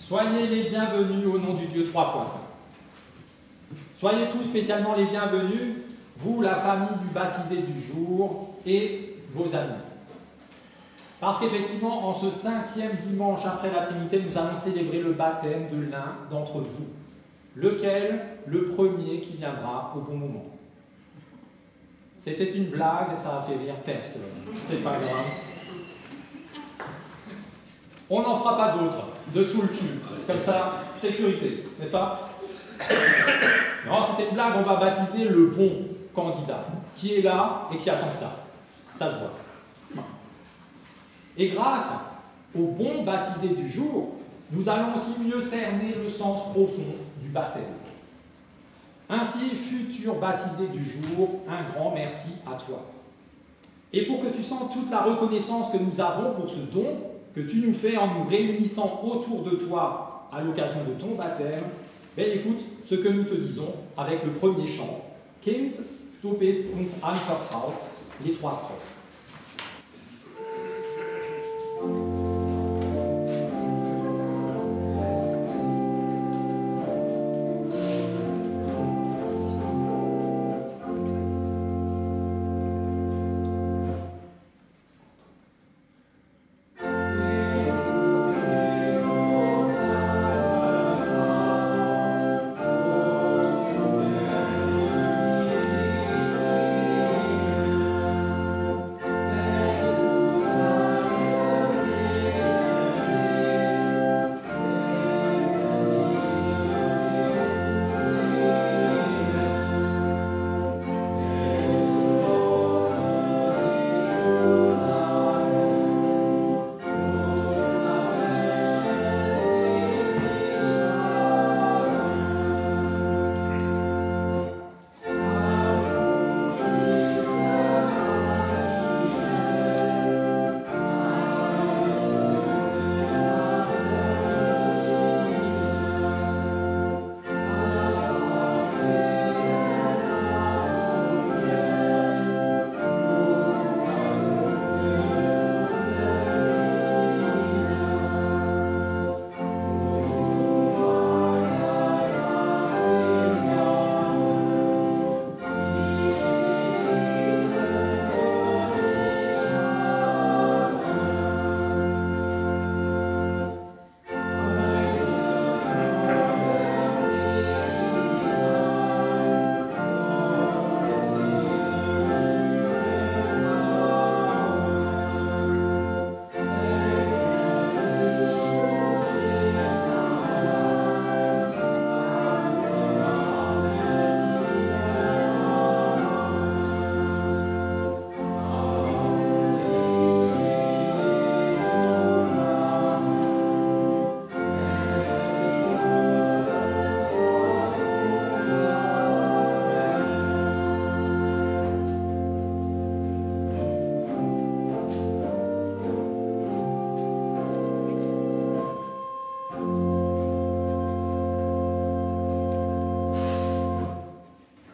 Soyez les bienvenus au nom du Dieu trois fois saint. Soyez tous spécialement les bienvenus, vous, la famille du baptisé du jour et vos amis. Parce qu'effectivement, en ce 5e dimanche après la Trinité, nous allons célébrer le baptême de l'un d'entre vous. Lequel? Le premier qui viendra au bon moment. C'était une blague, ça a fait rire personne. C'est pas grave. On n'en fera pas d'autres de tout le culte. Comme ça, sécurité, n'est-ce pas? Non, c'était une blague, on va baptiser le bon candidat, qui est là et qui attend que ça. Ça se voit. Et grâce au bon baptisé du jour, nous allons aussi mieux cerner le sens profond du baptême. Ainsi, futur baptisé du jour, un grand merci à toi. Et pour que tu sentes toute la reconnaissance que nous avons pour ce don que tu nous fais en nous réunissant autour de toi à l'occasion de ton baptême, ben écoute ce que nous te disons avec le premier chant. Kind, du bist uns anvertraut, les 3 strophes.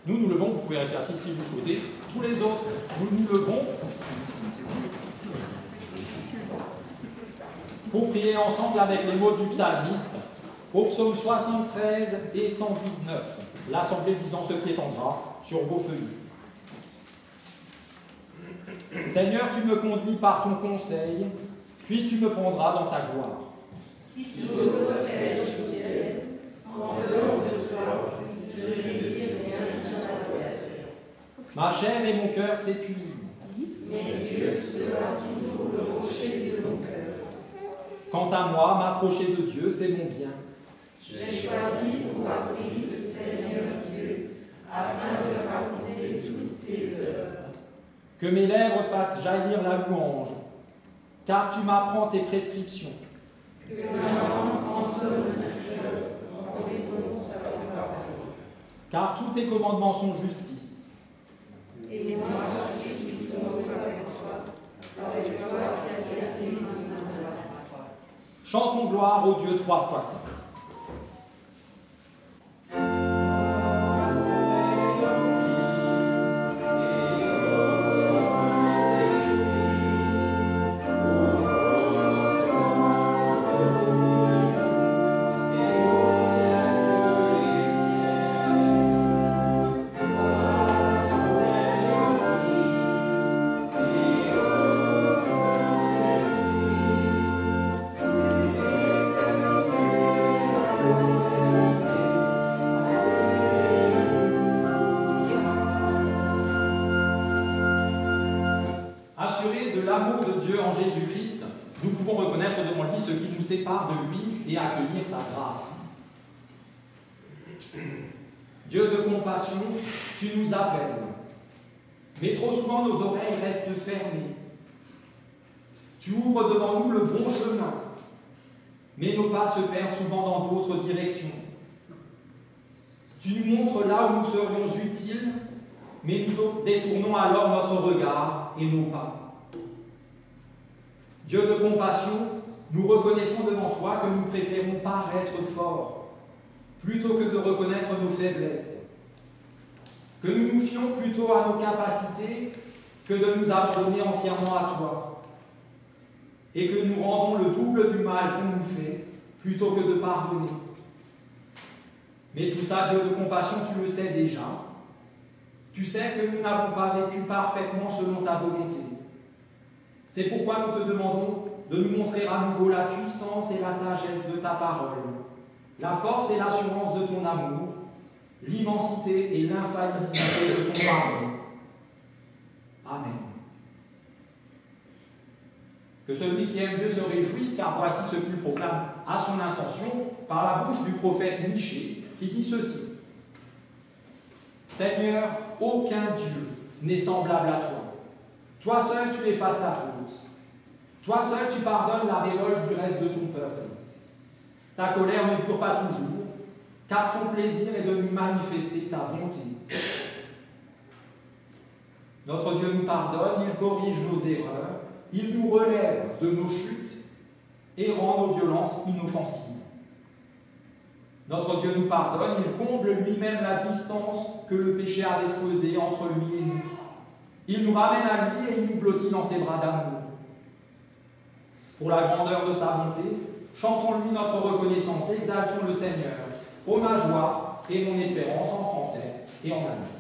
Nous nous levons, vous pouvez rester assis si vous souhaitez. Tous les autres, nous nous levons pour prier ensemble avec les mots du psalmiste au psaume 73 et 119. L'assemblée disant ce qui étendra sur vos feuilles. Seigneur, tu me conduis par ton conseil, puis tu me prendras dans ta gloire. Qui te protège au ciel, en dehors de toi, je ne désire rien sur la terre. Ma chair et mon cœur s'épuisent. Mais Dieu sera toujours le rocher de mon cœur. Quant à moi, m'approcher de Dieu, c'est mon bien. J'ai choisi pour abri le Seigneur Dieu, afin de raconter toutes tes œuvres. Que mes lèvres fassent jaillir la louange, car tu m'apprends tes prescriptions. Que ma langue entonne mon cœur en réponse à ta parole. Car tous tes commandements sont justice. Et moi, je suis toujours avec toi qui as saisi ma grâce. Chantons gloire au Dieu trois fois saint. sépare de lui et accueillir sa grâce. Dieu de compassion, tu nous appelles, mais trop souvent nos oreilles restent fermées. Tu ouvres devant nous le bon chemin, mais nos pas se perdent souvent dans d'autres directions. Tu nous montres là où nous serions utiles, mais nous détournons alors notre regard et nos pas. Dieu de compassion, nous reconnaissons devant toi que nous préférons paraître forts, plutôt que de reconnaître nos faiblesses, que nous nous fions plutôt à nos capacités que de nous abandonner entièrement à toi, et que nous rendons le double du mal qu'on nous fait, plutôt que de pardonner. Mais tout ça, Dieu de compassion, tu le sais déjà. Tu sais que nous n'avons pas vécu parfaitement selon ta volonté. C'est pourquoi nous te demandons de nous montrer à nouveau la puissance et la sagesse de ta parole, la force et l'assurance de ton amour, l'immensité et l'infaillibilité de ton pardon. Amen. Que celui qui aime Dieu se réjouisse, car voici ce qu'il proclame à son intention par la bouche du prophète Michée, qui dit ceci. Seigneur, aucun Dieu n'est semblable à toi. Toi seul tu effaces la faute. Toi seul tu pardonnes la révolte du reste de ton peuple. Ta colère ne dure pas toujours, car ton plaisir est de nous manifester ta bonté. Notre Dieu nous pardonne, il corrige nos erreurs, il nous relève de nos chutes et rend nos violences inoffensives. Notre Dieu nous pardonne, il comble lui-même la distance que le péché avait creusée entre lui et nous. Il nous ramène à lui et il nous blottit dans ses bras d'amour. Pour la grandeur de sa bonté, chantons-lui notre reconnaissance, exaltons le Seigneur. Ô ma joie et mon espérance en français et en allemand.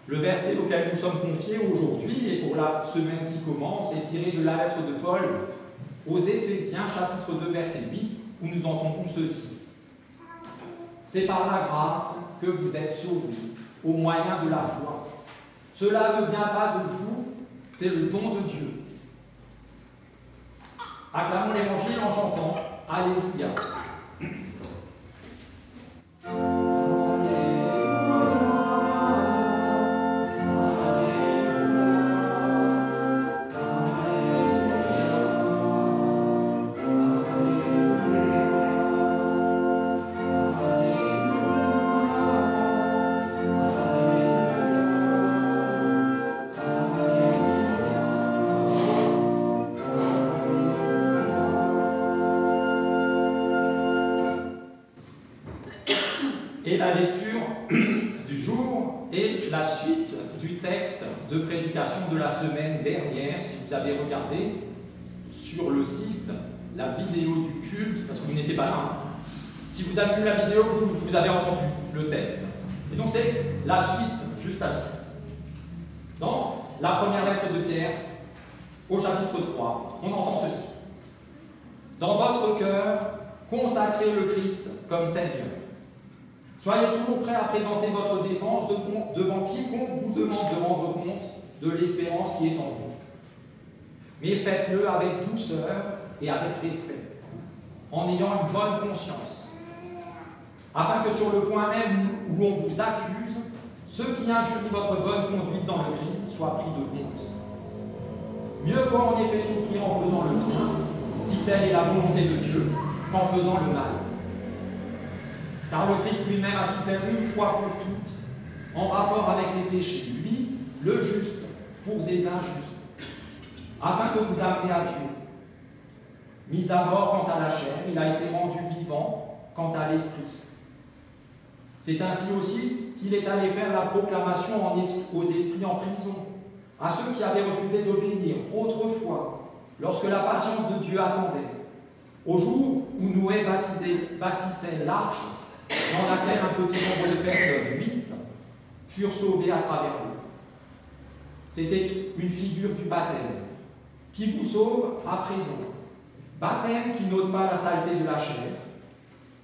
Le verset auquel nous sommes confiés aujourd'hui et pour la semaine qui commence est tiré de la lettre de Paul aux Éphésiens, chapitre 2, verset 8, où nous entendons ceci. C'est par la grâce que vous êtes sauvés, au moyen de la foi. Cela ne vient pas de vous, c'est le don de Dieu. Acclamons l'Évangile en chantant Alléluia. Et la lecture du jour est la suite du texte de prédication de la semaine dernière. Si vous avez regardé sur le site la vidéo du culte, parce que vous n'étiez pas là, si vous avez vu la vidéo, vous avez entendu le texte. Et donc c'est la suite, juste la suite. Dans la première lettre de Pierre, au chapitre 3, on entend ceci. Dans votre cœur, consacrez le Christ comme Seigneur. Soyez toujours prêts à présenter votre défense devant quiconque vous demande de rendre compte de l'espérance qui est en vous. Mais faites-le avec douceur et avec respect, en ayant une bonne conscience, afin que sur le point même où on vous accuse, ceux qui injurient votre bonne conduite dans le Christ soient pris de compte. Mieux vaut en effet souffrir en faisant le bien, si telle est la volonté de Dieu, qu'en faisant le mal. Car le Christ lui-même a souffert une fois pour toutes, en rapport avec les péchés, lui, le juste, pour des injustes, afin de vous amener à Dieu. Mis à mort quant à la chair, il a été rendu vivant quant à l'esprit. C'est ainsi aussi qu'il est allé faire la proclamation aux esprits en prison, à ceux qui avaient refusé d'obéir autrefois, lorsque la patience de Dieu attendait, au jour où Noé bâtissait l'arche, dans laquelle un petit nombre de personnes, 8, furent sauvées à travers eux. C'était une figure du baptême, qui vous sauve à présent. Baptême qui n'ôte pas la saleté de la chair,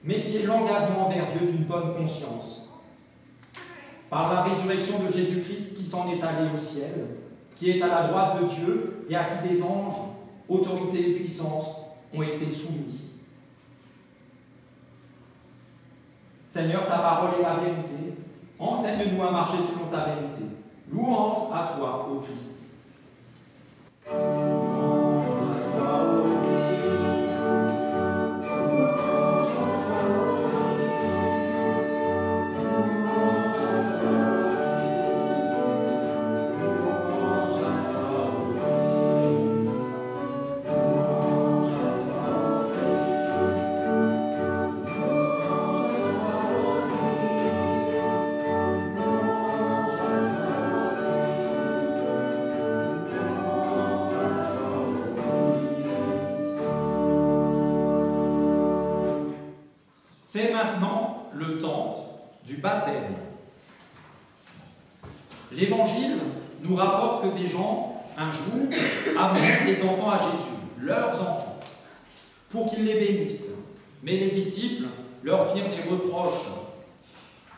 mais qui est l'engagement envers Dieu d'une bonne conscience. Par la résurrection de Jésus-Christ qui s'en est allé au ciel, qui est à la droite de Dieu et à qui des anges, autorités et puissances ont été soumis. Seigneur, ta parole est la vérité. Enseigne-nous à marcher selon ta vérité. Louange à toi, ô Christ. C'est maintenant le temps du baptême. L'Évangile nous rapporte que des gens, un jour, amenèrent des enfants à Jésus, leurs enfants, pour qu'ils les bénissent. Mais les disciples leur firent des reproches.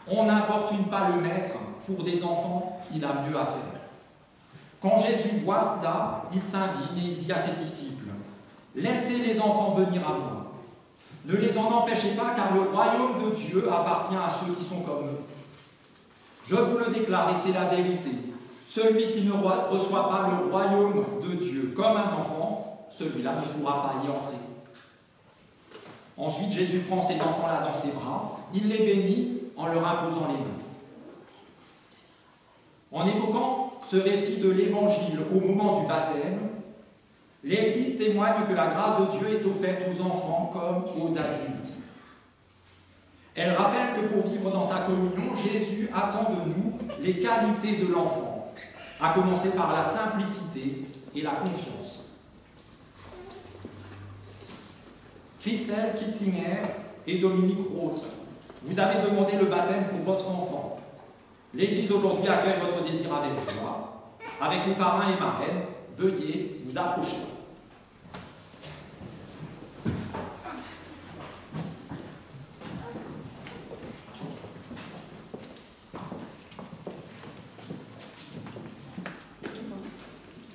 On n'importune pas le maître, pour des enfants, il a mieux à faire. Quand Jésus voit cela, il s'indigne et il dit à ses disciples, « Laissez les enfants venir à moi. Ne les en empêchez pas, car le royaume de Dieu appartient à ceux qui sont comme eux. Je vous le déclare, et c'est la vérité. Celui qui ne reçoit pas le royaume de Dieu comme un enfant, celui-là ne pourra pas y entrer. » Ensuite, Jésus prend ces enfants-là dans ses bras, il les bénit en leur imposant les mains. En évoquant ce récit de l'Évangile au moment du baptême, l'Église témoigne que la grâce de Dieu est offerte aux enfants comme aux adultes. Elle rappelle que pour vivre dans sa communion, Jésus attend de nous les qualités de l'enfant, à commencer par la simplicité et la confiance. Christelle Kitzinger et Dominique Roth, vous avez demandé le baptême pour votre enfant. L'Église aujourd'hui accueille votre désir avec joie. Avec les parrains et marraines, veuillez vous approcher.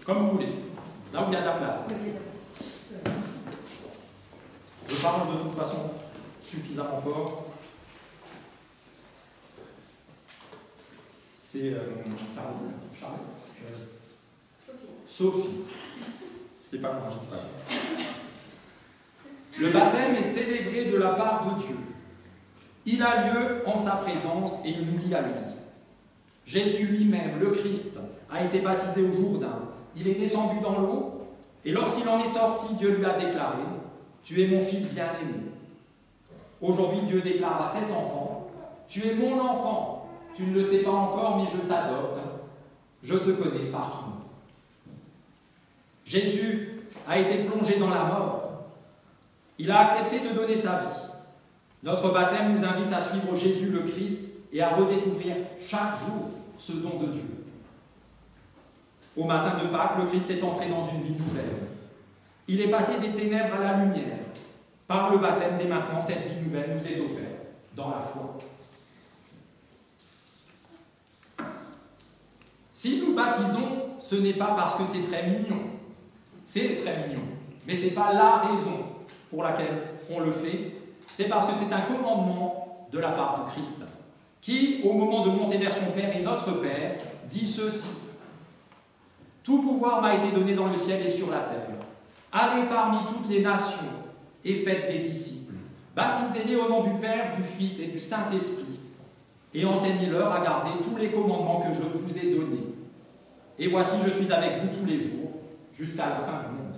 Comme vous voulez, là où il y a de la place. Je parle de toute façon suffisamment fort. C'est Charlotte. Sophie. C'est pas moi, je dis pas. Le baptême est célébré de la part de Dieu. Il a lieu en sa présence et il nous lie à lui. Jésus lui-même, le Christ, a été baptisé au Jourdain. Il est descendu dans l'eau et lorsqu'il en est sorti, Dieu lui a déclaré « Tu es mon fils bien-aimé ». Aujourd'hui, Dieu déclare à cet enfant « Tu es mon enfant, tu ne le sais pas encore, mais je t'adopte, je te connais partout ». Jésus a été plongé dans la mort. Il a accepté de donner sa vie. Notre baptême nous invite à suivre Jésus le Christ et à redécouvrir chaque jour ce don de Dieu. Au matin de Pâques, le Christ est entré dans une vie nouvelle. Il est passé des ténèbres à la lumière. Par le baptême, dès maintenant, cette vie nouvelle nous est offerte dans la foi. Si nous baptisons, ce n'est pas parce que c'est très mignon. C'est très mignon. Mais ce n'est pas la raison pour laquelle on le fait. C'est parce que c'est un commandement de la part du Christ, qui, au moment de monter vers son Père et notre Père, dit ceci. « Tout pouvoir m'a été donné dans le ciel et sur la terre. Allez parmi toutes les nations et faites des disciples. Baptisez-les au nom du Père, du Fils et du Saint-Esprit. et enseignez-leur à garder tous les commandements que je vous ai donnés. Et voici, je suis avec vous tous les jours, jusqu'à la fin du monde. »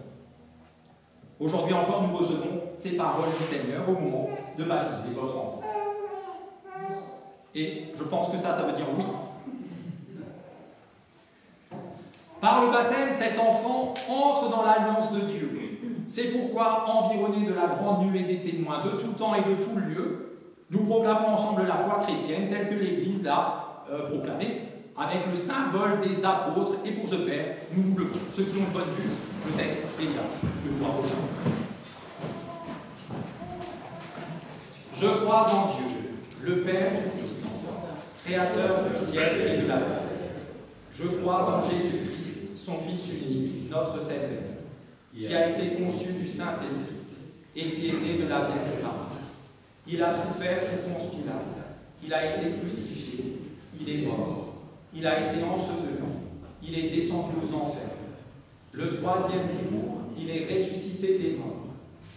Aujourd'hui encore, nous recevons ces paroles du Seigneur au moment de baptiser votre enfant. Et je pense que ça veut dire oui. Par le baptême, cet enfant entre dans l'alliance de Dieu. C'est pourquoi, environnés de la grande nuée des témoins de tout temps et de tout lieu, nous proclamons ensemble la foi chrétienne telle que l'Église l'a proclamée, avec le symbole des apôtres, et pour ce faire, nous nous levons. Ceux qui ont une bonne vue, le texte est là, le droit prochain. Je crois en Dieu, le Père Tout-Puissant, Créateur du ciel et de la terre. Je crois en Jésus-Christ, son Fils unique, notre Seigneur, qui a été conçu du Saint-Esprit et qui est né de la Vierge Marie. Il a souffert sous Ponce Pilate, il a été crucifié, il est mort, il a été enseveli, il est descendu aux enfers. Le troisième jour, il est ressuscité des morts,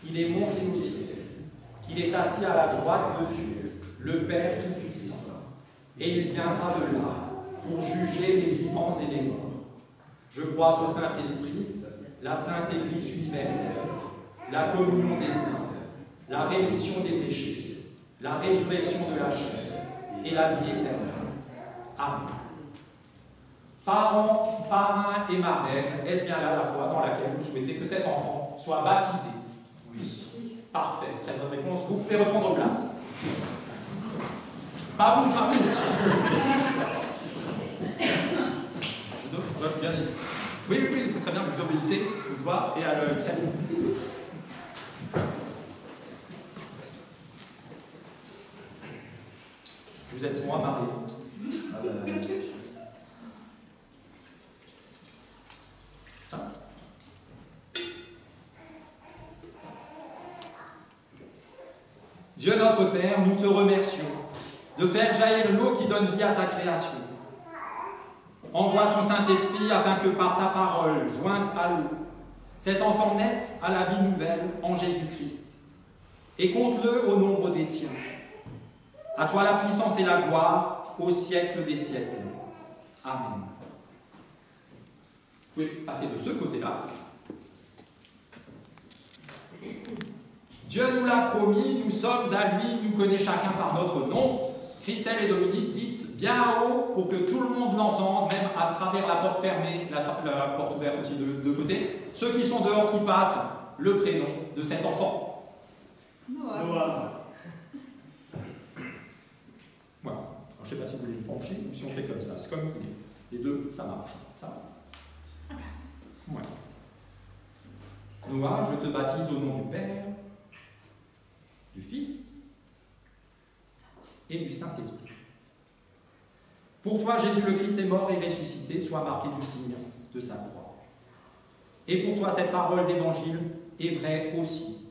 il est monté au ciel, il est assis à la droite de Dieu, le Père Tout-Puissant, et il viendra de là pour juger les vivants et les morts. Je crois au Saint-Esprit, la Sainte Église universelle, la communion des saints, la rémission des péchés, la résurrection de la chair et la vie éternelle. Amen. Parents, parrains et marraines, est-ce bien là la foi dans laquelle vous souhaitez que cet enfant soit baptisé? Oui. Parfait, très bonne réponse. Vous pouvez reprendre place. Pas vous, pas vous. Bien dit. Oui, c'est très bien, vous obéissez au doigt et à l'œil. Très bien. Vous êtes moi marié. Dieu notre Père, nous te remercions de faire jaillir l'eau qui donne vie à ta création. Envoie ton Saint-Esprit afin que par ta parole, jointe à l'eau, cet enfant naisse à la vie nouvelle en Jésus-Christ. Et compte-le au nombre des tiens. À toi la puissance et la gloire au siècle des siècles. Amen. Vous pouvez passer de ce côté-là. Dieu nous l'a promis, nous sommes à lui, nous connaît chacun par notre nom. Christelle et Dominique, dites bien haut pour que tout le monde l'entende, même à travers la porte fermée, la porte ouverte aussi de côté. Ceux qui sont dehors, qui passent, le prénom de cet enfant. Noah. Voilà. Alors, je ne sais pas si vous voulez vous pencher ou si on fait comme ça. C'est comme vous voulez. Les deux, ça marche. Ça va. Voilà. Noah, je te baptise au nom du Père, du Fils et du Saint-Esprit. Pour toi, Jésus le Christ est mort et ressuscité, sois marqué du signe de sa croix. Et pour toi, cette parole d'évangile est vraie aussi.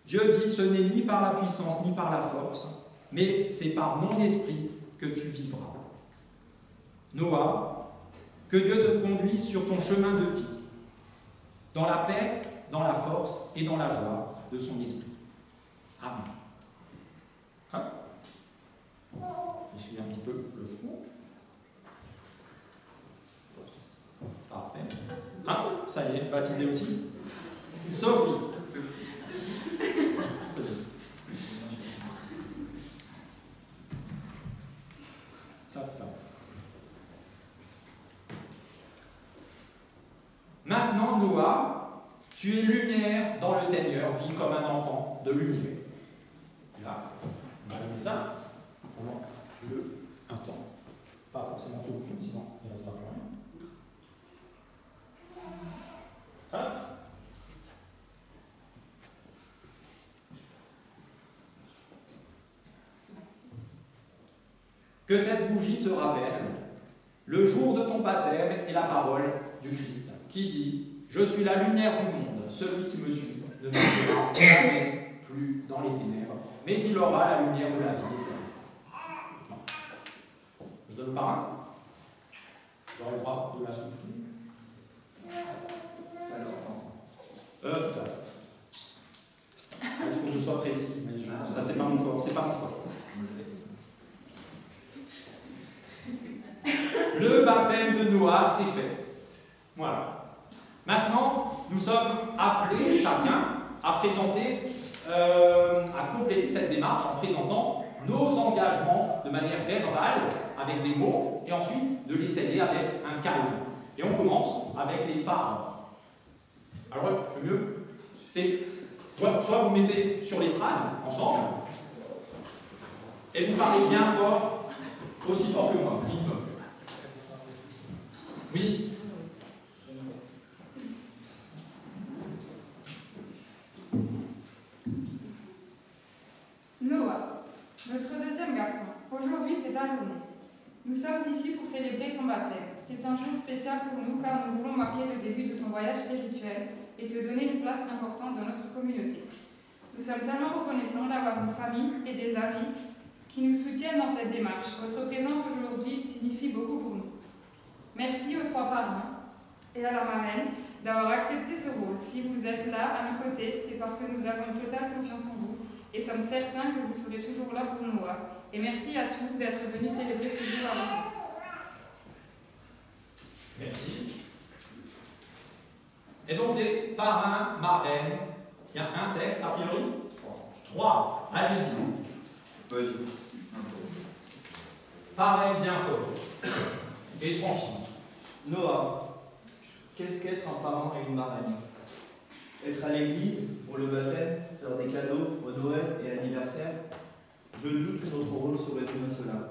Dieu dit, ce n'est ni par la puissance ni par la force, mais c'est par mon esprit que tu vivras. Noah, que Dieu te conduise sur ton chemin de vie, dans la paix, dans la force et dans la joie de son esprit. Amen. Hein? J'essuie un petit peu le front. Parfait. Ah, ça y est, baptisé aussi. Sophie. Maintenant, Noah, tu es lumière dans le Seigneur, vis comme un enfant de lumière. Là, on va allumer ça pendant un temps. Pas forcément tout le film, sinon il ne restera plus rien. Hop. Que cette bougie te rappelle le jour de ton baptême et la parole du Christ, qui dit « Je suis la lumière du monde, celui qui me suit ne marchera jamais plus dans les ténèbres, mais il aura la lumière de la vie éternelle. » Je donne par un. J'aurai le droit de la souffler. Tout à l'heure. Il faut que je sois précis, mais ça c'est pas mon fort, c'est pas mon fort. Le baptême de Noah, c'est fait. Voilà. Maintenant, nous sommes appelés chacun à présenter, à compléter cette démarche en présentant nos engagements de manière verbale, avec des mots, et ensuite de les sceller avec un câlin. Et on commence avec les parents. Alors, le mieux, c'est soit vous mettez sur l'estrade, ensemble, et vous parlez bien fort, aussi fort que moi, minimum. Oui. Noah, notre deuxième garçon. Aujourd'hui, c'est ta journée. Nous sommes ici pour célébrer ton baptême. C'est un jour spécial pour nous car nous voulons marquer le début de ton voyage spirituel et te donner une place importante dans notre communauté. Nous sommes tellement reconnaissants d'avoir une famille et des amis qui nous soutiennent dans cette démarche. Votre présence aujourd'hui signifie beaucoup pour nous. Merci aux trois parents et à la marraine d'avoir accepté ce rôle. Si vous êtes là à nos côtés, c'est parce que nous avons une totale confiance en vous et sommes certains que vous serez toujours là pour Noah. Et merci à tous d'être venus célébrer ce jour avec nous. Merci. Et donc les parrains, marraines, il y a un texte a priori. 3. Allez-y. Vas-y. Pareil, bien fort. Et tranquille. Noah, qu'est-ce qu'être un parent et une marraine? Être à l'église pour le baptême, faire des cadeaux au Noël et anniversaire? Je doute que notre rôle se résume à cela.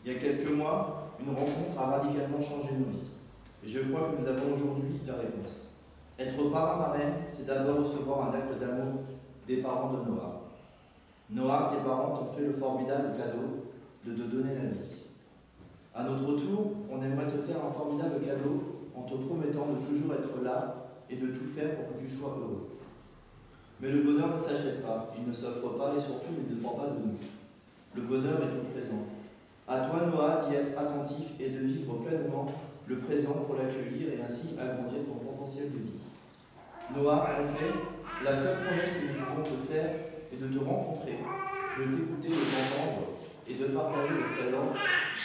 Il y a quelques mois, une rencontre a radicalement changé nos vies. Et je crois que nous avons aujourd'hui la réponse. Être parent-marraine, c'est d'abord recevoir un acte d'amour des parents de Noah. Noah, tes parents t'ont fait le formidable cadeau de te donner la vie. À notre tour, on aimerait te faire un formidable cadeau en te promettant de toujours être là et de tout faire pour que tu sois heureux. Mais le bonheur ne s'achète pas, il ne s'offre pas et surtout il ne dépend pas de nous. Le bonheur est tout présent. À toi, Noah, d'y être attentif et de vivre pleinement le présent pour l'accueillir et ainsi agrandir ton potentiel de vie. Noah, en fait, la seule promesse que nous pouvons te faire est de te rencontrer, de t'écouter, de t'entendre et de partager le présent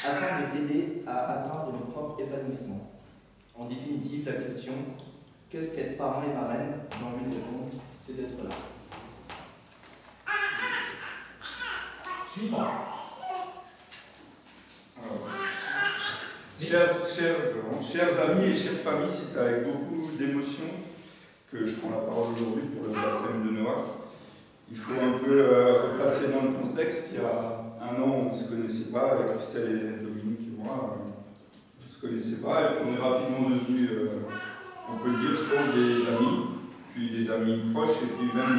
afin de t'aider à atteindre nos propres épanouissements. En définitive, la question, qu'est-ce qu'être parent et marraine? J'ai envie de répondre, c'est d'être là. Suivant. Chers amis et chères familles, c'est avec beaucoup d'émotion que je prends la parole aujourd'hui pour le baptême de Noah. Il faut un peu passer dans le contexte. Il y a un an, on ne se connaissait pas, avec Christelle et Dominique et moi, on ne se connaissait pas, et puis on est rapidement devenus, on peut le dire, je pense, des amis, puis des amis proches, et puis même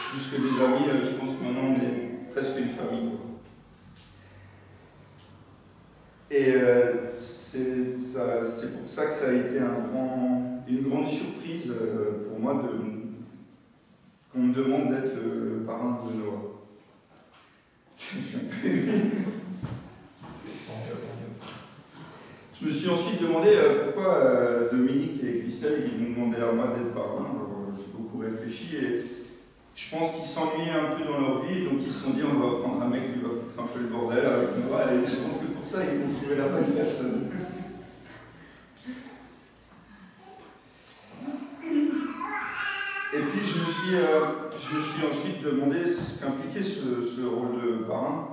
plus que des amis, je pense que maintenant on est presque une famille. Et c'est pour ça que ça a été une grande surprise pour moi qu'on me demande d'être le parrain de Noah. Je me suis ensuite demandé pourquoi Dominique et Christelle ils m'ont demandé à moi d'être parrain. J'ai beaucoup réfléchi et je pense qu'ils s'ennuyaient un peu dans leur vie, donc ils se sont dit on va prendre un mec qui va foutre un peu le bordel avec Noah, et je pense que pour ça ils ont trouvé la bonne personne. Et puis je me suis ensuite demandé ce qu'impliquait ce rôle de parrain.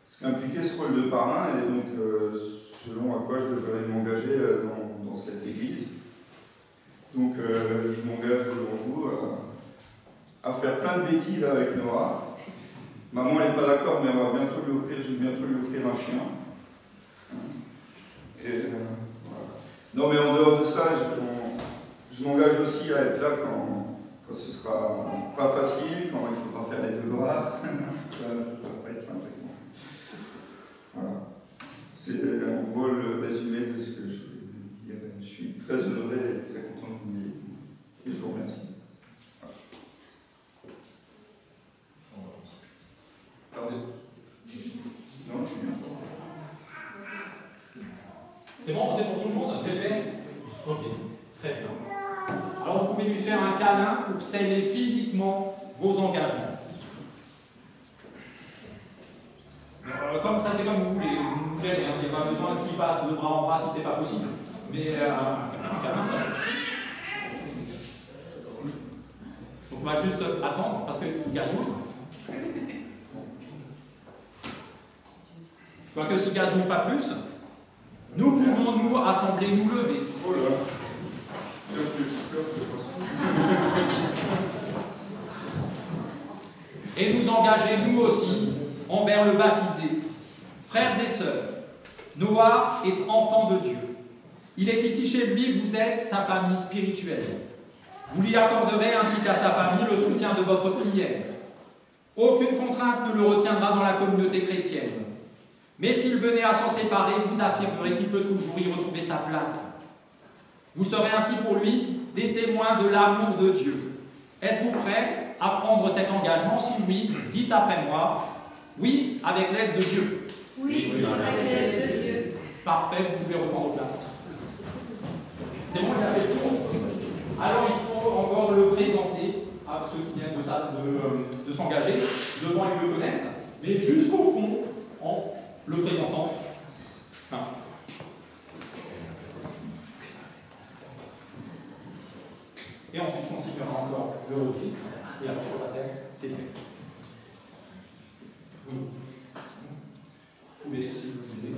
Ce qu'impliquait ce rôle de parrain, et donc selon à quoi je devrais m'engager dans cette église. Donc je m'engage devant vous à faire plein de bêtises avec Noah. Maman n'est pas d'accord, mais je vais bientôt lui offrir un chien. Et voilà. Non, mais en dehors de ça, je m'engage aussi à être là quand ce sera pas facile, quand il faudra faire les devoirs. Ça va pas être simple. Voilà. C'est en gros le résumé de ce que je dirais. Je suis très honoré et très content de vous dire. Et je vous remercie. Voilà. Non, je suis bien. C'est bon, c'est pour tout le monde? C'est fait? Ok, très bien. Alors vous pouvez lui faire un câlin pour sceller physiquement vos engagements. Comme ça, c'est comme vous voulez. Vous nous gênez, hein. Il n'y a pas besoin qu'il passe le bras en bras si c'est pas possible. Mais un câlin, ça. Donc on va juste attendre parce qu'il gazouille. Quoique s'il gazouille pas plus, nous pouvons nous rassembler, nous lever. Oh là. Là, je suis Et nous engager, nous aussi, envers le baptisé. Frères et sœurs, Noah est enfant de Dieu. Il est ici chez lui, vous êtes sa famille spirituelle. Vous lui accorderez ainsi qu'à sa famille le soutien de votre prière. Aucune contrainte ne le retiendra dans la communauté chrétienne. Mais s'il venait à s'en séparer, vous affirmerez qu'il peut toujours y retrouver sa place. Vous serez ainsi pour lui des témoins de l'amour de Dieu. Êtes-vous prêts à prendre cet engagement? Si oui, dites après moi, oui, avec l'aide de Dieu. Oui, avec l'aide de Dieu. Parfait, vous pouvez reprendre place. C'est bon, il a fait le tour. Alors il faut encore le présenter à ceux qui viennent de s'engager. Devant, ils le connaissent, mais jusqu'au fond, en le présentant. Hein. Et ensuite, on signera encore le registre, et après le baptême, c'est fait. Oui. Vous pouvez, si vous voulez,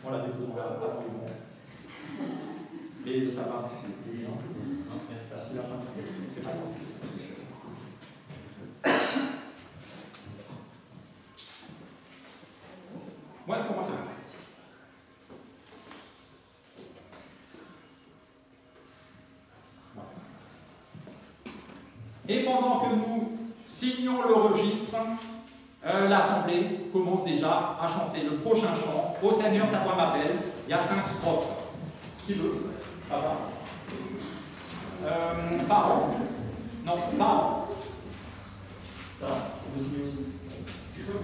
on la dépose en là, absolument. Et ça va, c'est la fin du cours, c'est pas grave. Ouais, pour moi, c'est bon. Et pendant que nous signons le registre, l'Assemblée commence déjà à chanter le prochain chant. Ô Seigneur, ta voix m'appelle. Il y a 5 strophes. Qui veut? Papa. Parents. Non, parents. Ça va, vous signez aussi. Tu peux?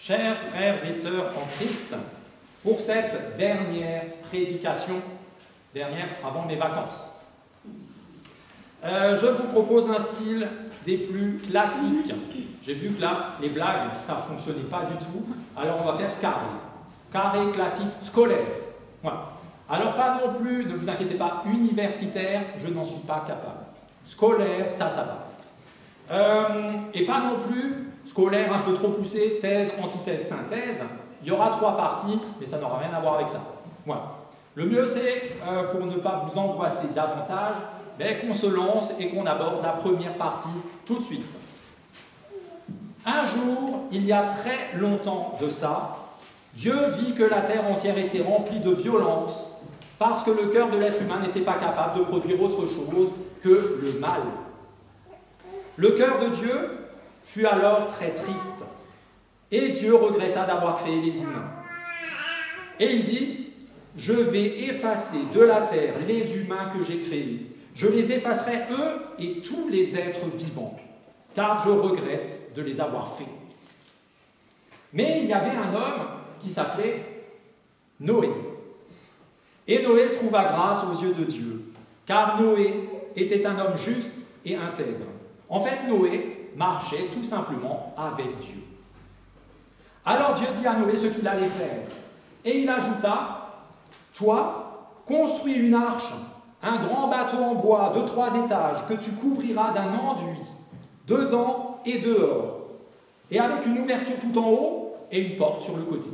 Chers frères et sœurs en Christ, pour cette dernière prédication, dernière avant mes vacances, je vous propose un style des plus classiques. J'ai vu que là, les blagues, ça ne fonctionnait pas du tout, alors on va faire carré. Carré classique scolaire. Voilà. Alors pas non plus, ne vous inquiétez pas, universitaire, je n'en suis pas capable. Scolaire, ça va. Et pas non plus scolaire un peu trop poussé, thèse, antithèse, synthèse. Il y aura 3 parties, mais ça n'aura rien à voir avec ça. Voilà. Le mieux c'est, pour ne pas vous angoisser davantage, qu'on se lance et qu'on aborde la première partie tout de suite. Un jour, il y a très longtemps de ça, Dieu vit que la terre entière était remplie de violence parce que le cœur de l'être humain n'était pas capable de produire autre chose que le mal. Le cœur de Dieu fut alors très triste et Dieu regretta d'avoir créé les humains. Et il dit, je vais effacer de la terre les humains que j'ai créés. Je les effacerai eux et tous les êtres vivants, car je regrette de les avoir faits. Mais il y avait un homme qui s'appelait Noé. Et Noé trouva grâce aux yeux de Dieu, car Noé était un homme juste et intègre. En fait, Noé marchait tout simplement avec Dieu. Alors Dieu dit à Noé ce qu'il allait faire. Et il ajouta, toi, construis une arche, un grand bateau en bois de 3 étages que tu couvriras d'un enduit, dedans et dehors, et avec une ouverture tout en haut et une porte sur le côté.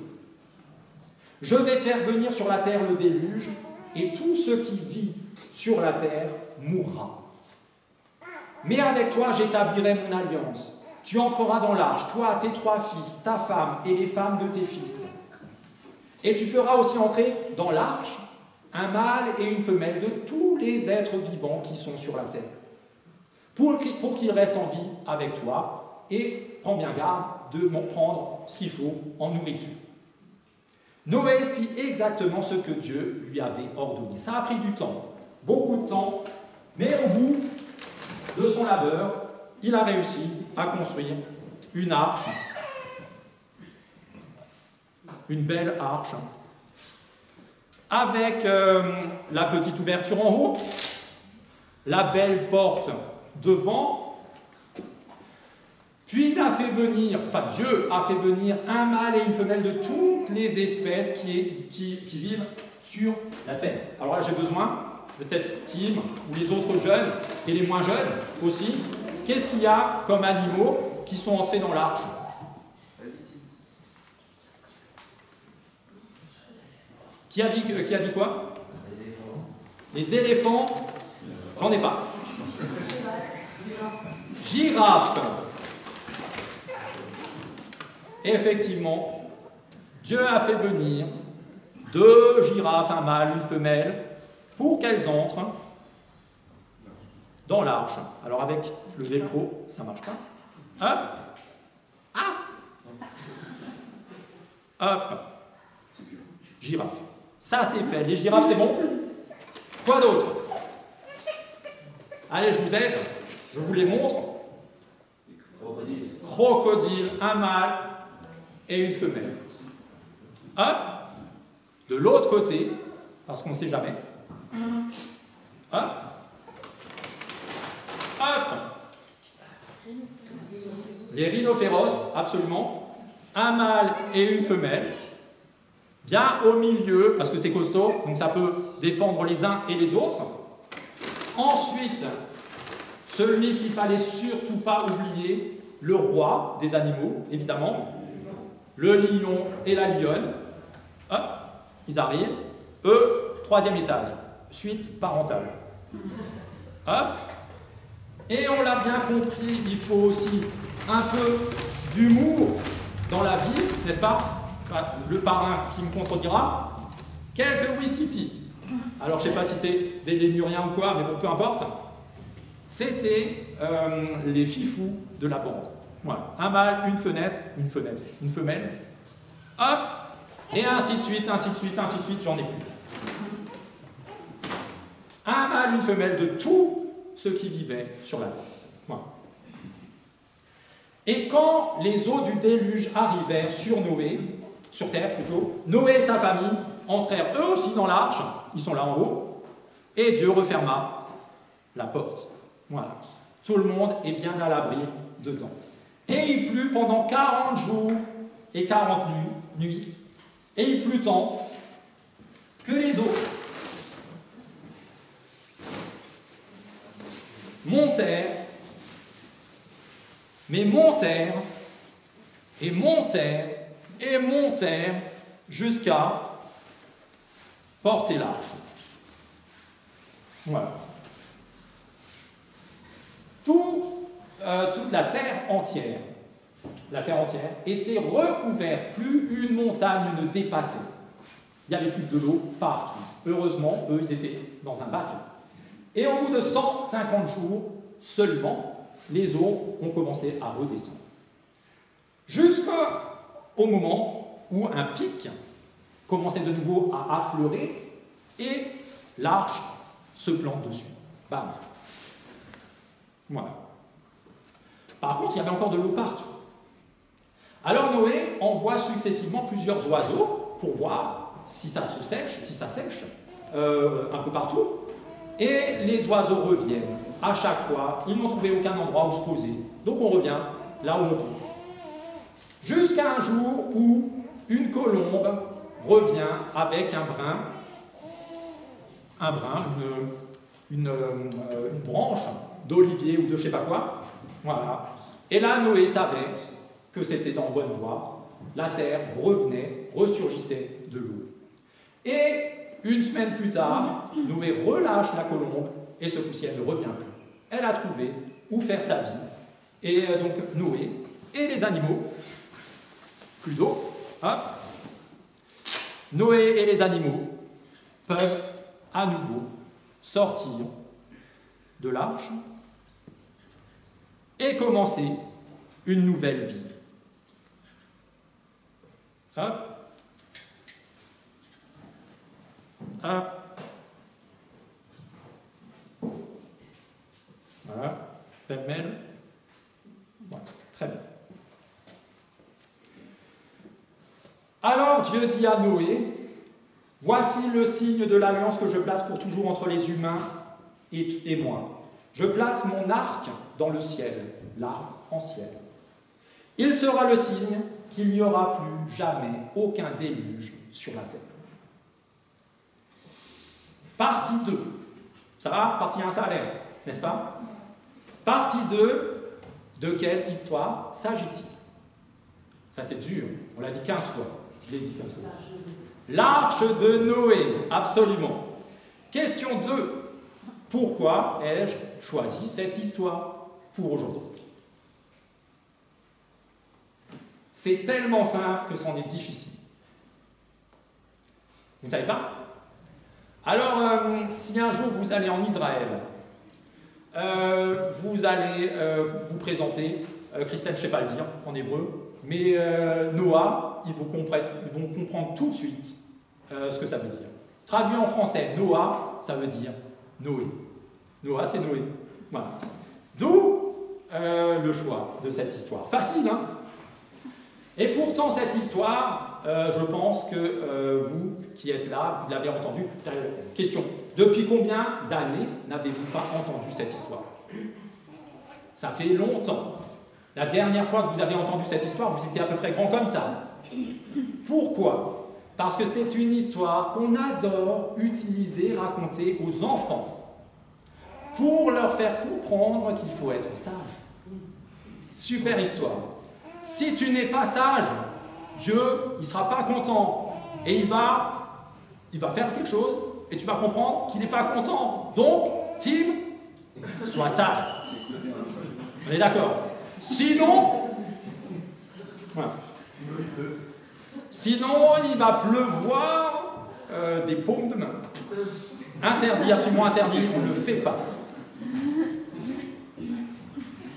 Je vais faire venir sur la terre le déluge, et tout ce qui vit sur la terre mourra. Mais avec toi j'établirai mon alliance. Tu entreras dans l'arche, toi, tes 3 fils, ta femme et les femmes de tes fils. Et tu feras aussi entrer dans l'arche un mâle et une femelle de tous les êtres vivants qui sont sur la terre, pour qu'ils restent en vie avec toi, et prends bien garde de prendre ce qu'il faut en nourriture. Noé fit exactement ce que Dieu lui avait ordonné. Ça a pris du temps, beaucoup de temps, mais au bout de son labeur, il a réussi à construire une arche, une belle arche, avec la petite ouverture en haut, la belle porte devant, puis il a fait venir, Dieu a fait venir un mâle et une femelle de toutes les espèces qui vivent sur la terre. Alors là, j'ai besoin, peut-être Tim ou les autres jeunes, et les moins jeunes aussi, qu'est-ce qu'il y a comme animaux qui sont entrés dans l'arche ? Qui a dit quoi? Les éléphants. J'en ai pas. Girafe. Effectivement, Dieu a fait venir 2 girafes, un mâle, une femelle, pour qu'elles entrent dans l'arche. Alors avec le velcro, ça marche pas. Hop. Ah. Hop. Girafe. Ça c'est fait. Les girafes c'est bon. Quoi d'autre? Allez, je vous aide. Je vous les montre. Crocodile, un mâle et une femelle. Hop. De l'autre côté, parce qu'on ne sait jamais. Hop. Hop. Les rhinocéros, absolument. Un mâle et une femelle. Bien au milieu, parce que c'est costaud, donc ça peut défendre les uns et les autres. Ensuite, celui qu'il ne fallait surtout pas oublier, le roi des animaux, évidemment, le lion et la lionne. Hop, ils arrivent. Eux, 3e étage, suite parentale. Hop. Et on l'a bien compris, il faut aussi un peu d'humour dans la vie, n'est-ce pas? Le parrain qui me contredira. Quelques Wistiti. Alors, je ne sais pas si c'est des lémuriens ou quoi, mais bon, peu importe. C'était les fifous de la bande. Voilà. Un mâle, une femelle. Hop. Et ainsi de suite, j'en ai plus. Un mâle, une femelle de tous ceux qui vivaient sur la terre. Voilà. Et quand les eaux du déluge arrivèrent sur terre plutôt, Noé et sa famille entrèrent eux aussi dans l'arche, ils sont là en haut, et Dieu referma la porte. Voilà. Tout le monde est bien à l'abri dedans. Et il plut pendant 40 jours et 40 nuits, et il plut tant que les eaux montèrent, mais montèrent, et montèrent, et montèrent, jusqu'à porter l'arche. Voilà. Toute la terre entière était recouverte, plus une montagne ne dépassait. Il n'y avait plus de l'eau partout. Heureusement, eux, ils étaient dans un bateau. Et au bout de 150 jours seulement, les eaux ont commencé à redescendre. Jusqu'au moment où un pic commençait de nouveau à affleurer et l'arche se plante dessus. Bam. Voilà. Par contre, il y avait encore de l'eau partout. Alors Noé envoie successivement plusieurs oiseaux pour voir si ça sèche un peu partout. Et les oiseaux reviennent. À chaque fois, ils n'ont trouvé aucun endroit où se poser. Donc on revient là où on peut. Jusqu'à un jour où une colombe revient avec un brin, une branche d'olivier ou de je sais pas quoi. Voilà. Et là, Noé savait que c'était en bonne voie. La terre revenait, ressurgissait de l'eau. Et une semaine plus tard, Noé relâche la colombe et ce coup-ci, elle ne revient plus. Elle a trouvé où faire sa vie. Et donc Noé et les animaux, plus d'eau, hop, Noé et les animaux peuvent à nouveau sortir de l'arche et commencer une nouvelle vie. Hop. Hop. Voilà. Pêle-mêle. Voilà. Très bien. Alors Dieu dit à Noé, « Voici le signe de l'alliance que je place pour toujours entre les humains et moi. Je place mon arc dans le ciel, l'arc en ciel. Il sera le signe qu'il n'y aura plus jamais aucun déluge sur la terre. » Partie 2. Ça va? Partie 1, ça a l'air, n'est-ce pas? Partie 2, de quelle histoire s'agit-il? Ça, c'est dur. On l'a dit 15 fois. Je l'ai dit 15 fois. L'arche de Noé, absolument. Question 2. Pourquoi ai-je choisi cette histoire pour aujourd'hui? C'est tellement simple que c'en est difficile. Vous ne savez pas? Alors, si un jour vous allez en Israël, vous allez vous présenter, Christelle, je ne sais pas le dire en hébreu, mais Noah, ils vont comprendre tout de suite ce que ça veut dire. Traduit en français, Noah, ça veut dire Noé. Noah, c'est Noé. Voilà. D'où le choix de cette histoire. Facile, hein? Et pourtant, cette histoire, je pense que vous qui êtes là, vous l'avez entendue. Question, depuis combien d'années n'avez-vous pas entendu cette histoire? Ça fait longtemps. La dernière fois que vous avez entendu cette histoire, vous étiez à peu près grand comme ça. Pourquoi? Parce que c'est une histoire qu'on adore utiliser, raconter aux enfants pour leur faire comprendre qu'il faut être sage. Super histoire. Si tu n'es pas sage, Dieu, il ne sera pas content. Et il va faire quelque chose, et tu vas comprendre qu'il n'est pas content. Donc, Tim, sois sage. On est d'accord? Sinon, voilà. Sinon, il va pleuvoir des paumes de main. Interdit, absolument interdit, on ne le fait pas.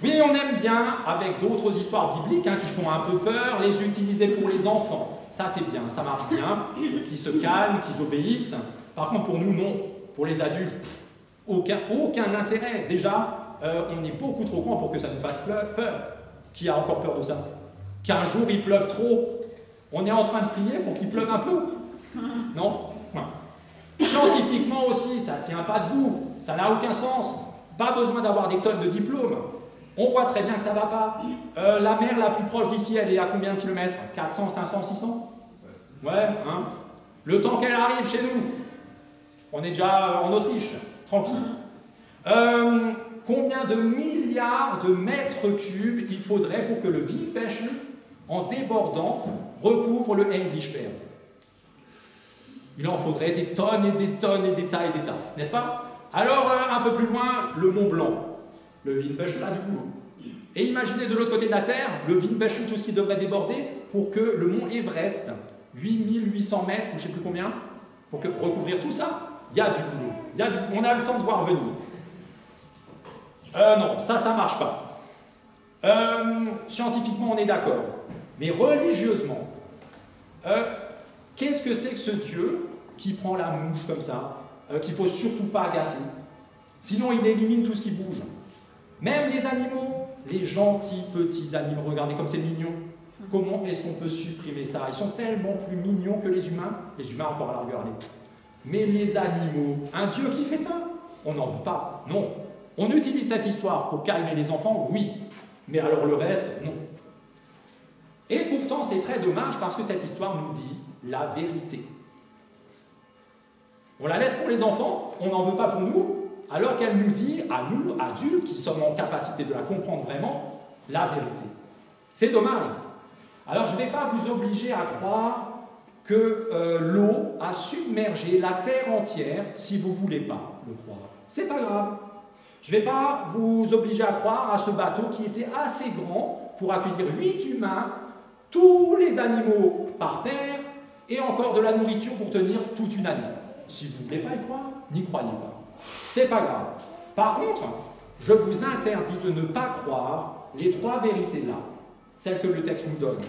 Oui, on aime bien, avec d'autres histoires bibliques qui font un peu peur, les utiliser pour les enfants. Ça, c'est bien, ça marche bien, qu'ils se calment, qu'ils obéissent. Par contre, pour nous, non. Pour les adultes, aucun intérêt. Déjà, on est beaucoup trop grand pour que ça nous fasse peur. Qui a encore peur de ça? Qu'un jour il pleuve trop. On est en train de prier pour qu'il pleuve un peu. Non? Scientifiquement aussi, ça ne tient pas debout. Ça n'a aucun sens. Pas besoin d'avoir des tonnes de diplômes. On voit très bien que ça ne va pas. La mer la plus proche d'ici, elle est à combien de kilomètres? 400, 500, 600? Ouais, hein? Le temps qu'elle arrive chez nous, on est déjà en Autriche, tranquille. Combien de milliards de mètres cubes il faudrait pour que le Windbächen, en débordant, recouvre le Englischberg? Il en faudrait des tonnes et des tonnes et des tas, n'est-ce pas? Alors, un peu plus loin, le Mont Blanc. Le Windbächen a du boulot. Et imaginez de l'autre côté de la Terre, le Windbächen, tout ce qui devrait déborder pour que le mont Everest, 8800 mètres, ou je ne sais plus combien, pour recouvrir tout ça, il y a du boulot. On a le temps de voir venir. Non, ça ne marche pas. Scientifiquement, on est d'accord. Mais religieusement, qu'est-ce que c'est que ce Dieu qui prend la mouche comme ça, qu'il ne faut surtout pas agacer? Sinon, il élimine tout ce qui bouge. Même les animaux, les gentils petits animaux, regardez comme c'est mignon. Comment est-ce qu'on peut supprimer ça? Ils sont tellement plus mignons que les humains. Les humains encore à la rigueur, allez. Mais les animaux, un Dieu qui fait ça, on n'en veut pas. Non. On utilise cette histoire pour calmer les enfants, oui. Mais alors le reste, non. Et pourtant, c'est très dommage parce que cette histoire nous dit la vérité. On la laisse pour les enfants, on n'en veut pas pour nous, alors qu'elle nous dit, à nous, adultes, qui sommes en capacité de la comprendre vraiment, la vérité. C'est dommage. Alors, je ne vais pas vous obliger à croire que l'eau a submergé la terre entière si vous ne voulez pas le croire. C'est pas grave. Je ne vais pas vous obliger à croire à ce bateau qui était assez grand pour accueillir 8 humains, tous les animaux par paire et encore de la nourriture pour tenir toute une année. Si vous ne voulez pas y croire, n'y croyez pas. C'est pas grave. Par contre, je vous interdis de ne pas croire les 3 vérités là, celles que le texte nous donne.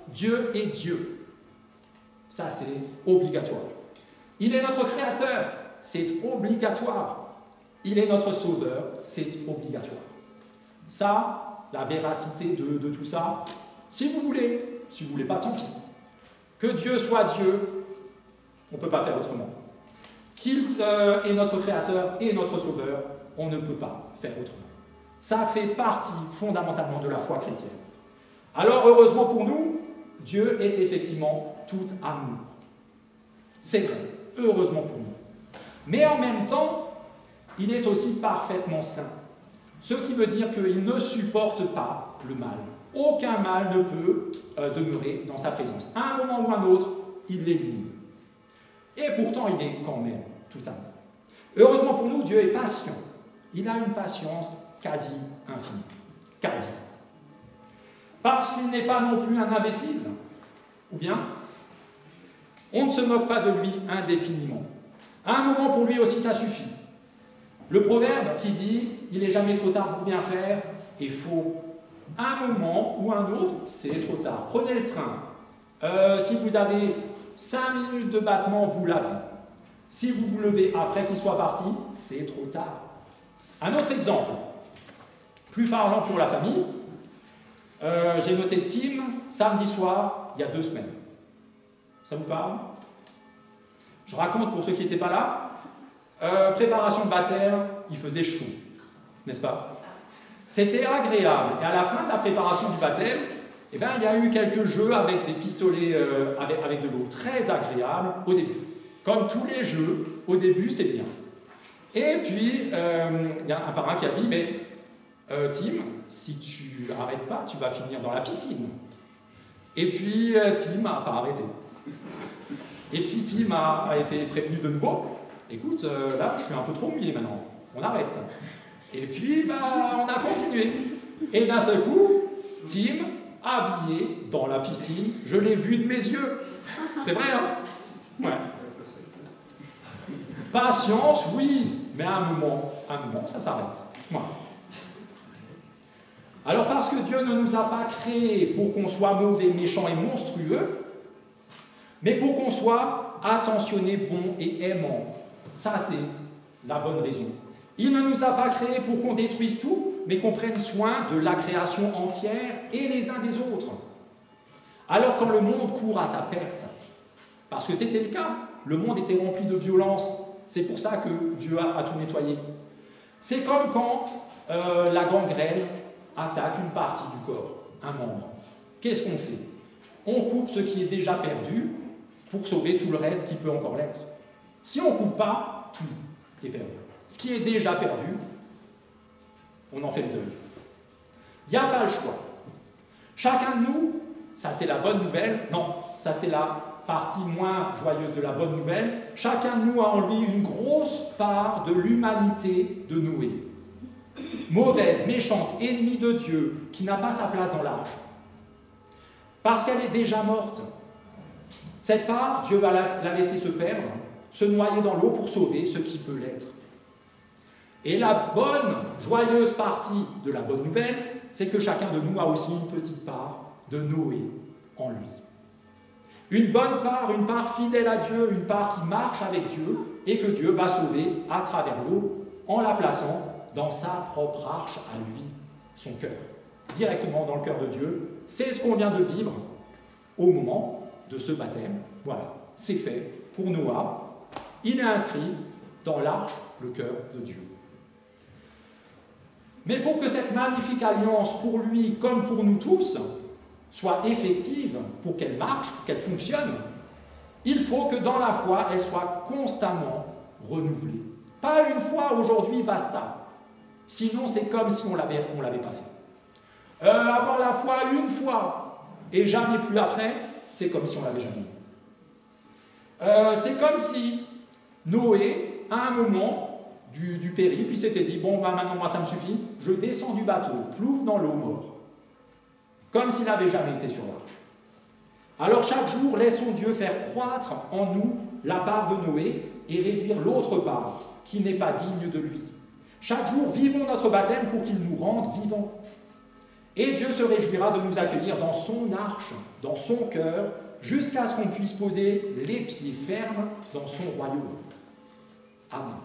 Dieu est Dieu. Ça, c'est obligatoire. Il est notre créateur. C'est obligatoire. Il est notre sauveur. C'est obligatoire. Ça, la véracité de tout ça, si vous voulez. Si vous ne voulez pas, tant pis. Que Dieu soit Dieu, on ne peut pas faire autrement. Qu'il est notre créateur et notre sauveur, on ne peut pas faire autrement. Ça fait partie fondamentalement de la foi chrétienne. Alors, heureusement pour nous, Dieu est effectivement tout amour. C'est vrai, heureusement pour nous. Mais en même temps, il est aussi parfaitement saint. Ce qui veut dire qu'il ne supporte pas le mal. Aucun mal ne peut demeurer dans sa présence. À un moment ou à un autre, il l'élimine. Et pourtant, il est quand même tout amour. Heureusement pour nous, Dieu est patient. Il a une patience quasi infinie. Quasi. Parce qu'il n'est pas non plus un imbécile. Ou bien, on ne se moque pas de lui indéfiniment. À un moment, pour lui aussi, ça suffit. Le proverbe qui dit « il n'est jamais trop tard pour bien faire » est faux. À un moment ou un autre, c'est trop tard. Prenez le train. Si vous avez 5 minutes de battement, vous l'avez. Si vous vous levez après qu'il soit parti, c'est trop tard. Un autre exemple, plus parlant pour la famille, j'ai noté Tim, samedi soir, il y a 2 semaines. Ça vous parle? Je raconte pour ceux qui n'étaient pas là. Préparation de baptême, il faisait chaud, n'est-ce pas? C'était agréable. Et à la fin de la préparation du baptême, eh ben, il y a eu quelques jeux avec des pistolets avec de l'eau. Très agréable au début. Comme tous les jeux, au début, c'est bien. Et puis, il y a un parrain qui a dit, mais Tim, si tu n'arrêtes pas, tu vas finir dans la piscine. Et puis, Tim n'a pas arrêté. Et puis, Tim a été prévenu de nouveau. Écoute, là, je suis un peu trop mouillé maintenant. On arrête. Et puis, bah, on a continué. Et d'un seul coup, Tim, habillé dans la piscine, je l'ai vu de mes yeux. C'est vrai, hein? Ouais. Patience, oui, mais à un moment, ça s'arrête. Voilà. Alors, parce que Dieu ne nous a pas créés pour qu'on soit mauvais, méchants et monstrueux, mais pour qu'on soit attentionné, bon et aimant. Ça, c'est la bonne raison. Il ne nous a pas créés pour qu'on détruise tout, mais qu'on prenne soin de la création entière et les uns des autres. Alors quand le monde court à sa perte, parce que c'était le cas, le monde était rempli de violence, c'est pour ça que Dieu a tout nettoyé. C'est comme quand la gangrène attaque une partie du corps, un membre. Qu'est-ce qu'on fait? On coupe ce qui est déjà perdu pour sauver tout le reste qui peut encore l'être. Si on ne coupe pas, tout est perdu. Ce qui est déjà perdu, on en fait le deuil. Il n'y a pas le choix. Chacun de nous, ça c'est la bonne nouvelle, non, ça c'est la partie moins joyeuse de la bonne nouvelle, chacun de nous a en lui une grosse part de l'humanité de Noé. Mauvaise, méchante, ennemie de Dieu, qui n'a pas sa place dans l'arche. Parce qu'elle est déjà morte. Cette part, Dieu va la laisser se perdre, se noyer dans l'eau pour sauver ce qui peut l'être. Et la bonne, joyeuse partie de la bonne nouvelle, c'est que chacun de nous a aussi une petite part de Noé en lui. Une bonne part, une part fidèle à Dieu, une part qui marche avec Dieu et que Dieu va sauver à travers l'eau en la plaçant dans sa propre arche à lui, son cœur, directement dans le cœur de Dieu. C'est ce qu'on vient de vivre au moment de ce baptême. Voilà, c'est fait pour Noah. Il est inscrit dans l'arche, le cœur de Dieu. Mais pour que cette magnifique alliance, pour lui comme pour nous tous, soit effective, pour qu'elle marche, pour qu'elle fonctionne, il faut que dans la foi, elle soit constamment renouvelée. Pas une fois aujourd'hui, basta. Sinon, c'est comme si on l'avait pas fait. Avoir la foi une fois et jamais plus après, c'est comme si on l'avait jamais eu. C'est comme si Noé, à un moment du périple, il s'était dit, bon, bah, maintenant, moi, ça me suffit, je descends du bateau, plouf dans l'eau, mort. Comme s'il n'avait jamais été sur l'arche. Alors chaque jour, laissons Dieu faire croître en nous la part de Noé et réduire l'autre part qui n'est pas digne de lui. Chaque jour, vivons notre baptême pour qu'il nous rende vivants. Et Dieu se réjouira de nous accueillir dans son arche, dans son cœur, jusqu'à ce qu'on puisse poser les pieds fermes dans son royaume. Amen.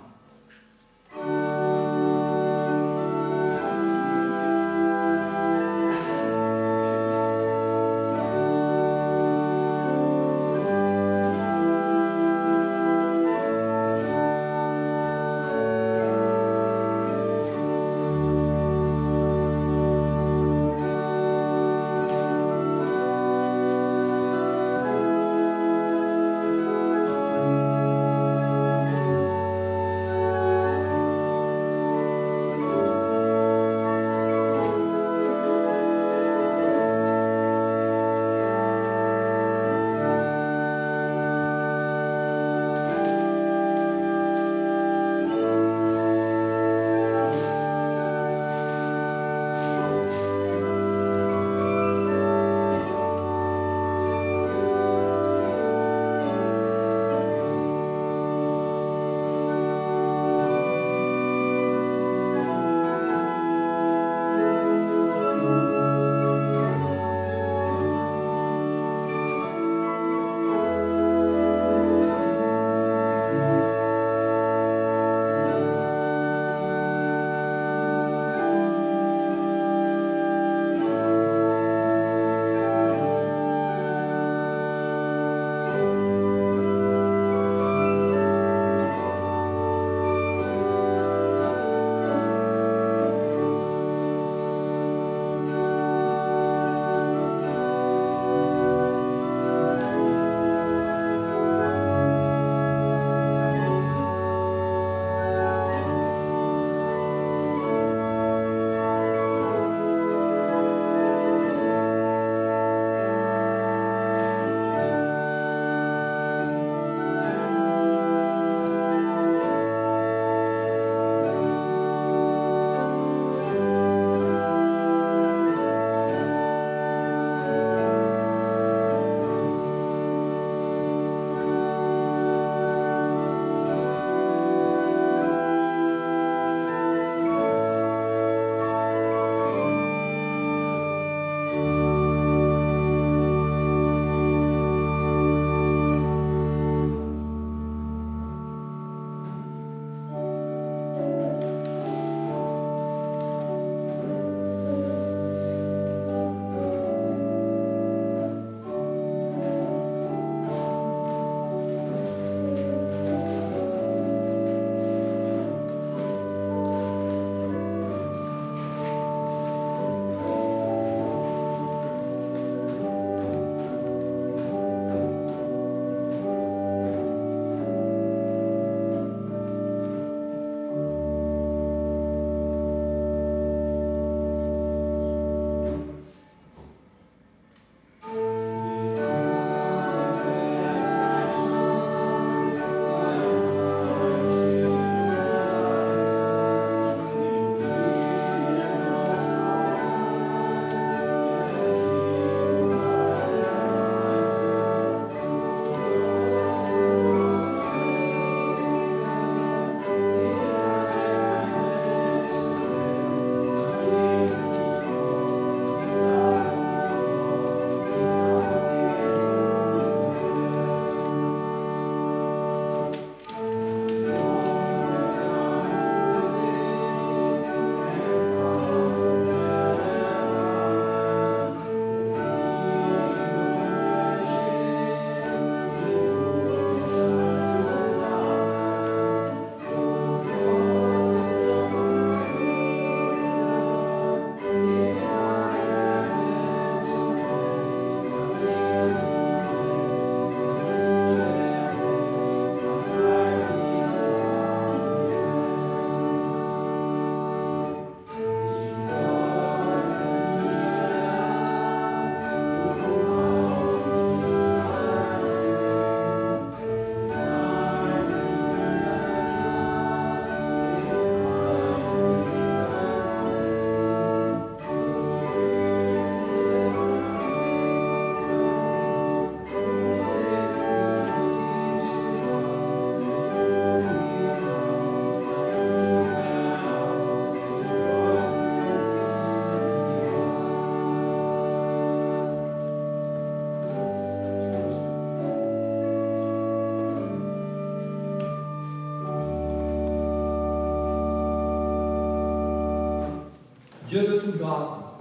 Dieu de toute grâce,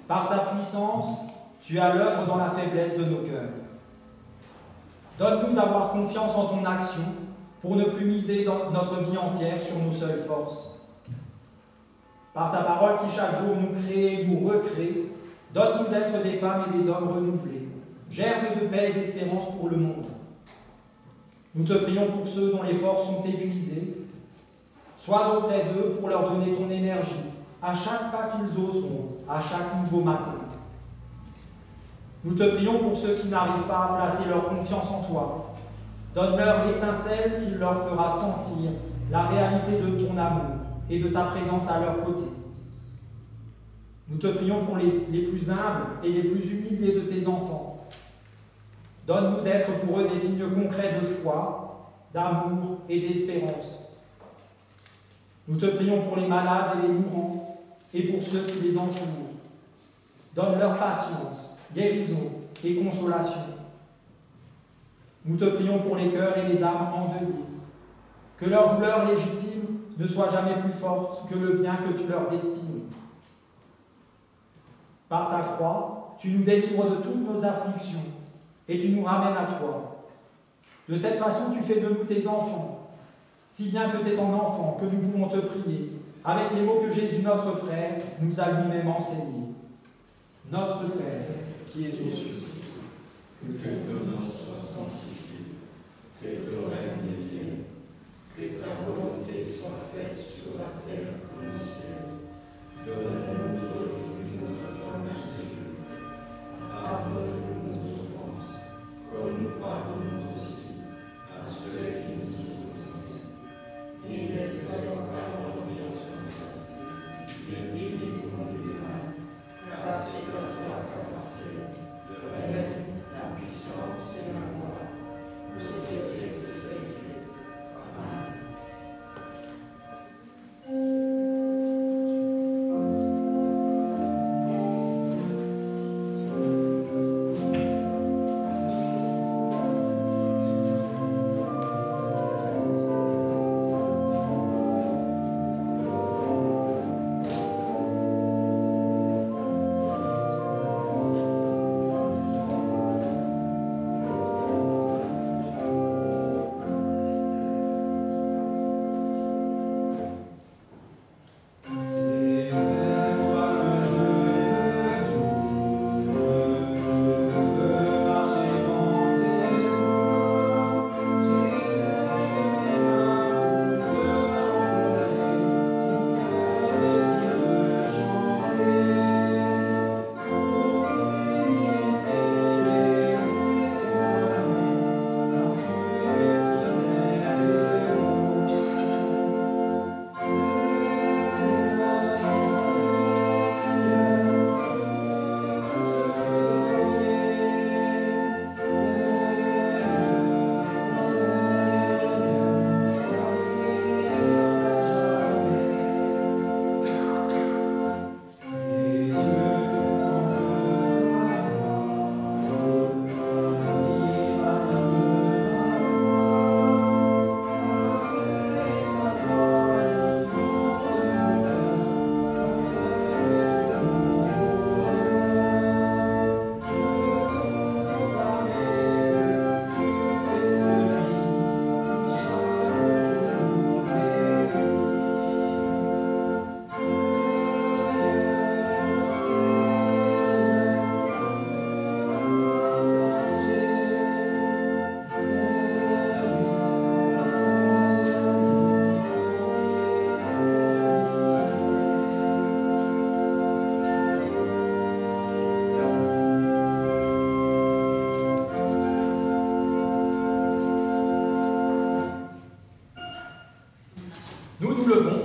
par ta puissance, tu as l'œuvre dans la faiblesse de nos cœurs. Donne-nous d'avoir confiance en ton action pour ne plus miser dans notre vie entière sur nos seules forces. Par ta parole qui chaque jour nous crée et nous recrée, donne-nous d'être des femmes et des hommes renouvelés, germes de paix et d'espérance pour le monde. Nous te prions pour ceux dont les forces sont épuisées. Sois auprès d'eux pour leur donner ton énergie, à chaque pas qu'ils oseront, à chaque nouveau matin. Nous te prions pour ceux qui n'arrivent pas à placer leur confiance en toi. Donne-leur l'étincelle qui leur fera sentir la réalité de ton amour et de ta présence à leur côté. Nous te prions pour les plus humbles et les plus humiliés de tes enfants. Donne-nous d'être pour eux des signes concrets de foi, d'amour et d'espérance. Nous te prions pour les malades et les mourants et pour ceux qui les entourent. Donne-leur patience, guérison et consolation. Nous te prions pour les cœurs et les âmes endeuillées, que leur douleur légitime ne soit jamais plus forte que le bien que tu leur destines. Par ta croix, tu nous délivres de toutes nos afflictions et tu nous ramènes à toi. De cette façon, tu fais de nous tes enfants, si bien que c'est en enfant que nous pouvons te prier, avec les mots que Jésus, notre frère, nous a lui-même enseignés. Notre Père, qui es aux cieux, que ton nom soit sanctifié, que ton règne vienne, que ta volonté soit faite sur la terre comme au ciel. Donne-nous aujourd'hui notre pain de ce jour. Pardonne-nous nos offenses, comme nous pardonnons aussi à ceux qui nous offensent. Et ne nous faisons pas revenir sur nous, mais délivre-nous du mal, car c'est à toi qu'appartient le règne, la puissance et la gloire, au siècle des siècles. Amen. Nous nous levons.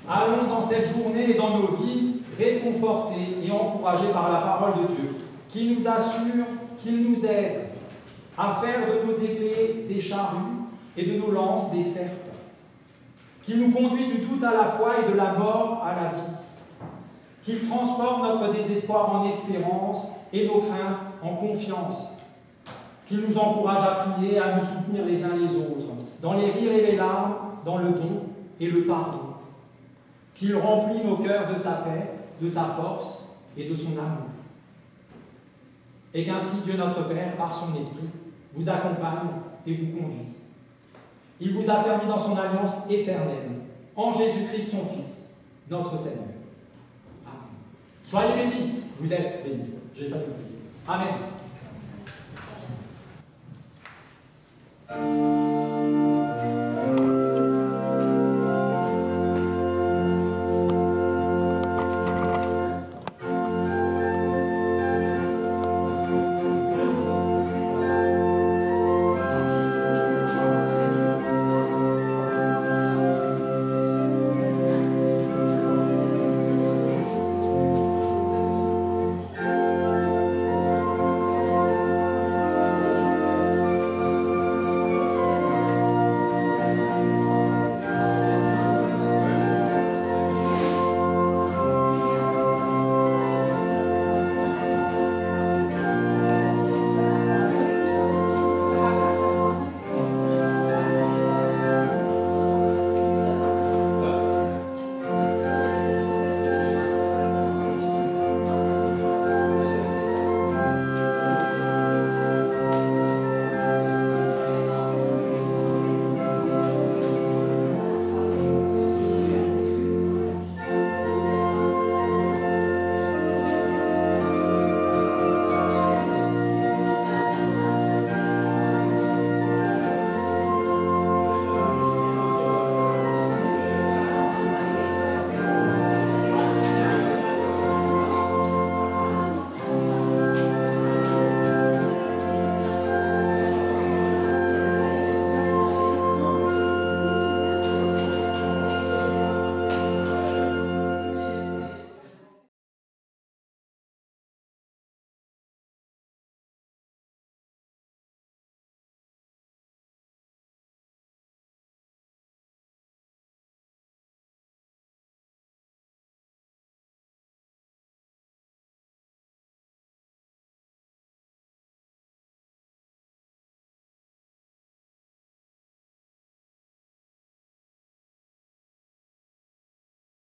Allons dans cette journée et dans nos vies, réconfortés et encouragés par la parole de Dieu, qui nous assure, qu'il nous aide à faire de nos épées des charrues et de nos lances des serpents, qui nous conduit du doute à la foi et de la mort à la vie, qu'il transforme notre désespoir en espérance et nos craintes en confiance, qu'il nous encourage à prier, à nous soutenir les uns les autres, dans les rires et les larmes, dans le don et le pardon, qu'il remplit nos cœurs de sa paix, de sa force et de son amour. Et qu'ainsi Dieu notre Père, par son Esprit, vous accompagne et vous conduit. Il vous a permis dans son alliance éternelle, en Jésus-Christ son Fils, notre Seigneur. Amen. Soyez bénis, vous êtes bénis. J'ai fait le prier. Amen.